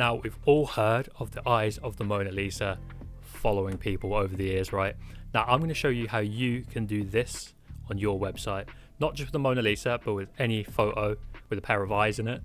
Now, we've all heard of the eyes of the Mona Lisa following people over the years, right? Now, I'm going to show you how you can do this on your website, not just with the Mona Lisa, but with any photo with a pair of eyes in it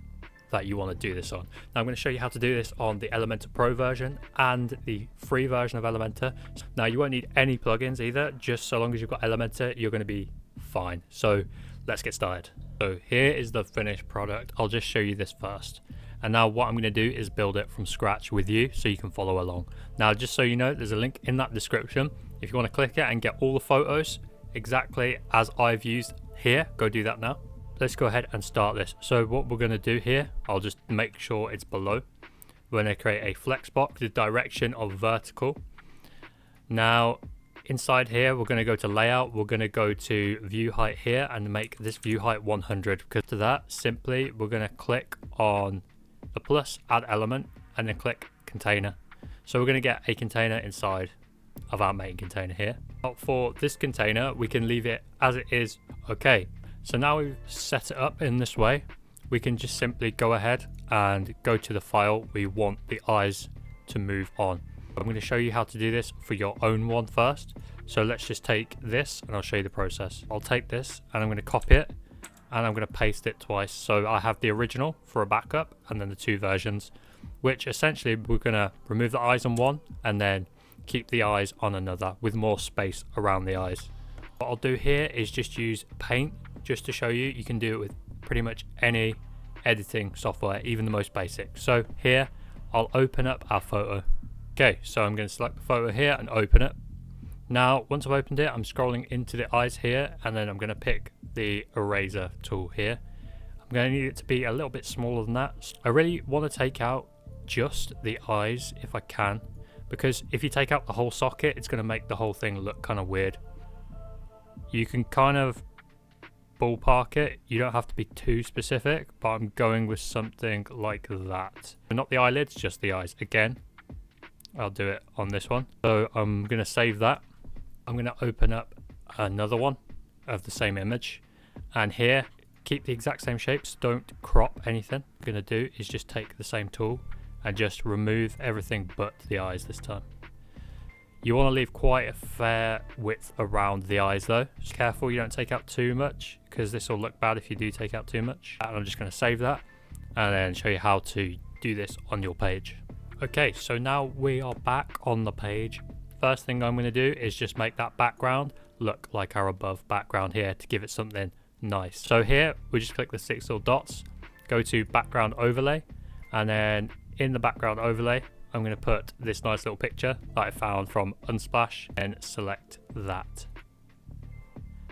that you want to do this on. Now, I'm going to show you how to do this on the Elementor Pro version and the free version of Elementor. Now, you won't need any plugins either, just so long as you've got Elementor, you're going to be fine. So let's get started. So here is the finished product. I'll just show you this first. And now what I'm going to do is build it from scratch with you so you can follow along. Now, just so you know, there's a link in that description. If you want to click it and get all the photos exactly as I've used here, go do that now. Let's go ahead and start this. So what we're going to do here, I'll just make sure it's below. We're going to create a flex box, the direction of vertical. Now, inside here, we're going to go to layout. We're going to go to view height here and make this view height 100. Because to that, simply, we're going to click on the plus, add element, and then click container. So we're going to get a container inside of our main container here. For this container, we can leave it as it is. Okay, so now we've set it up in this way, we can just simply go ahead and go to the file we want the eyes to move on. I'm going to show you how to do this for your own one first. So let's just take this and I'll show you the process. I'll take this and I'm going to copy it and I'm going to paste it twice. So I have the original for a backup and then the two versions, which essentially we're going to remove the eyes on one and then keep the eyes on another with more space around the eyes. What I'll do here is just use Paint just to show you. You can do it with pretty much any editing software, even the most basic. So here I'll open up our photo. Okay, so I'm going to select the photo here and open it. Now, once I've opened it, I'm scrolling into the eyes here and then I'm going to pick the eraser tool here. I'm going to need it to be a little bit smaller than that. I really want to take out just the eyes if I can, because if you take out the whole socket, it's going to make the whole thing look kind of weird. You can kind of ballpark it, you don't have to be too specific, but I'm going with something like that. Not the eyelids, just the eyes. Again, I'll do it on this one. So I'm going to save that. I'm going to open up another one of the same image, and here keep the exact same shapes, don't crop anything. What I'm going to do is just take the same tool and just remove everything but the eyes this time. You want to leave quite a fair width around the eyes though. Just careful you don't take out too much, because this will look bad if you do take out too much. And I'm just going to save that and then show you how to do this on your page. Okay, so now we are back on the page. First thing I'm going to do is just make that background look like our above background here to give it something nice. So here we just click the 6 little dots, go to background overlay, and then in the background overlay I'm going to put this nice little picture that I found from Unsplash and select that.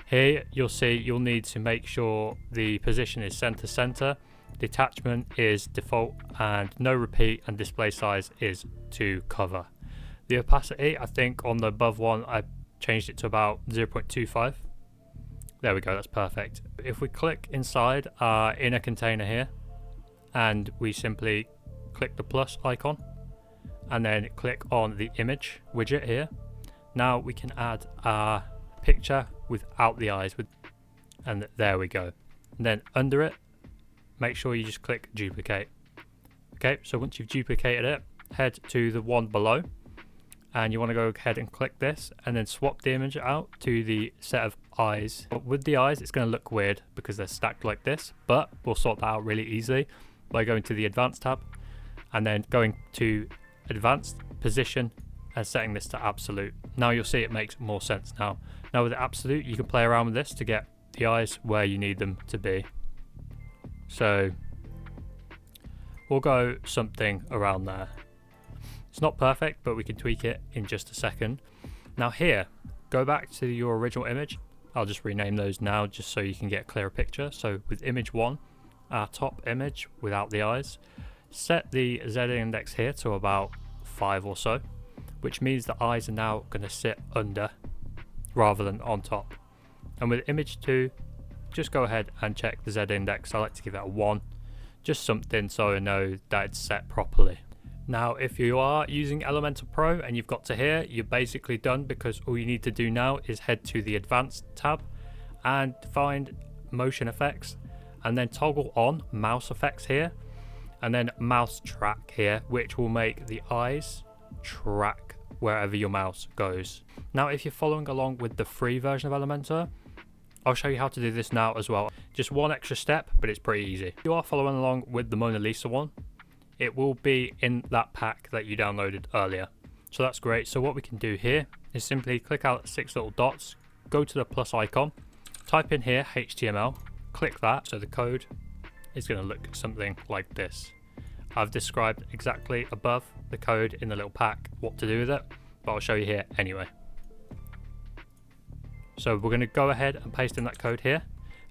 Here you'll see you'll need to make sure the position is center, detachment is default, and no repeat, and display size is to cover. The opacity, I think on the above one I changed it to about 0.25. There we go, that's perfect. If we click inside our inner container here and we simply click the plus icon and then click on the image widget here, now we can add our picture without the eyes, and there we go. And then under it, make sure you just click duplicate. Okay, so once you've duplicated it, head to the one below and you want to go ahead and click this and then swap the image out to the set of eyes. But with the eyes, it's going to look weird because they're stacked like this, but we'll sort that out really easily by going to the advanced tab and then going to advanced position and setting this to absolute. Now you'll see it makes more sense now. Now with the absolute, you can play around with this to get the eyes where you need them to be. So we'll go something around there. It's not perfect, but we can tweak it in just a second. Now here, go back to your original image. I'll just rename those now just so you can get a clearer picture. So with image 1, our top image without the eyes, set the Z index here to about 5 or so, which means the eyes are now going to sit under rather than on top. And with image 2, just go ahead and check the Z index. I like to give it a 1, just something so I know that it's set properly. Now if you are using Elementor Pro and you've got to here, you're basically done, because all you need to do now is head to the advanced tab and find motion effects and then toggle on mouse effects here, and then mouse track here, which will make the eyes track wherever your mouse goes. Now, if you're following along with the free version of Elementor, I'll show you how to do this now as well. Just one extra step, but it's pretty easy. If you are following along with the Mona Lisa one, it will be in that pack that you downloaded earlier. So that's great. So what we can do here is simply click out 6 little dots, go to the plus icon, type in here HTML, click that. So the code is going to look something like this. I've described exactly above the code in the little pack what to do with it, but I'll show you here anyway. So we're going to go ahead and paste in that code here,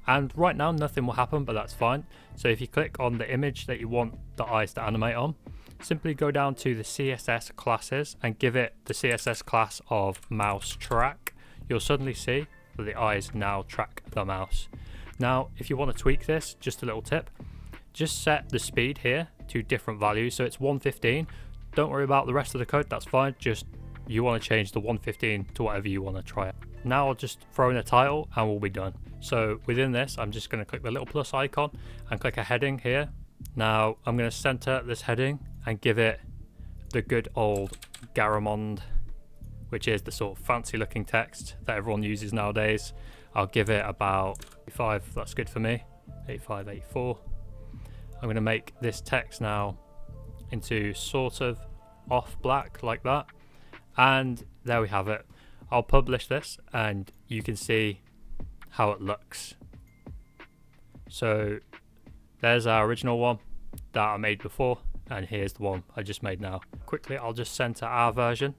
and right now nothing will happen, but that's fine. So if you click on the image that you want the eyes to animate on, simply go down to the CSS classes and give it the CSS class of mouse track. You'll suddenly see that the eyes now track the mouse. Now, if you want to tweak this, just a little tip, just set the speed here to different values. So it's 115. Don't worry about the rest of the code, that's fine. Just you want to change the 115 to whatever you want to try it. Now I'll just throw in a title and we'll be done. So within this, I'm just going to click the little plus icon and click a heading here. Now I'm going to center this heading and give it the good old Garamond, which is the sort of fancy looking text that everyone uses nowadays. I'll give it about 85, that's good for me, 85, 84. I'm going to make this text now into sort of off black like that. And there we have it. I'll publish this and you can see how it looks. So there's our original one that I made before, and here's the one I just made now. Quickly, I'll just center our version.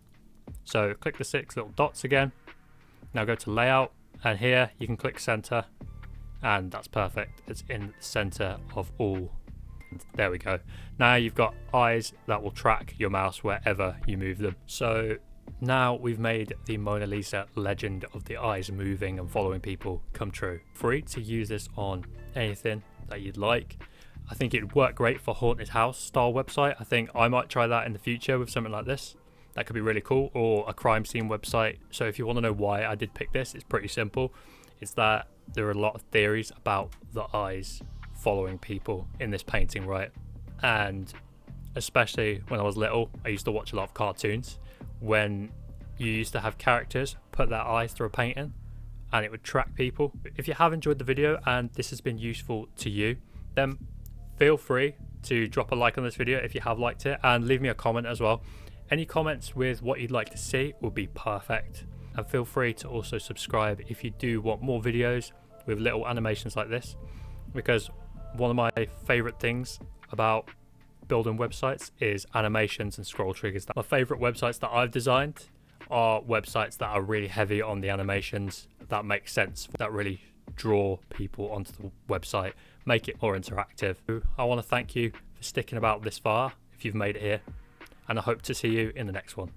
So click the 6 little dots again. Now go to layout, and here you can click center, and that's perfect. It's in the center of all. There we go. Now you've got eyes that will track your mouse wherever you move them. So now we've made the Mona Lisa legend of the eyes moving and following people come true. Free to use this on anything that you'd like. I think it'd work great for haunted house style website. I think I might try that in the future with something like this. That could be really cool, or a crime scene website. So if you want to know why I did pick this, it's pretty simple. It's that there are a lot of theories about the eyes following people in this painting, right? And especially when I was little, I used to watch a lot of cartoons when you used to have characters put their eyes through a painting and it would track people. If you have enjoyed the video and this has been useful to you, then feel free to drop a like on this video if you have liked it, and leave me a comment as well. Any comments with what you'd like to see would be perfect. And feel free to also subscribe if you do want more videos with little animations like this, because one of my favorite things about building websites is animations and scroll triggers. My favorite websites that I've designed are websites that are really heavy on the animations, that make sense, that really draw people onto the website, make it more interactive. I want to thank you for sticking about this far if you've made it here, and I hope to see you in the next one.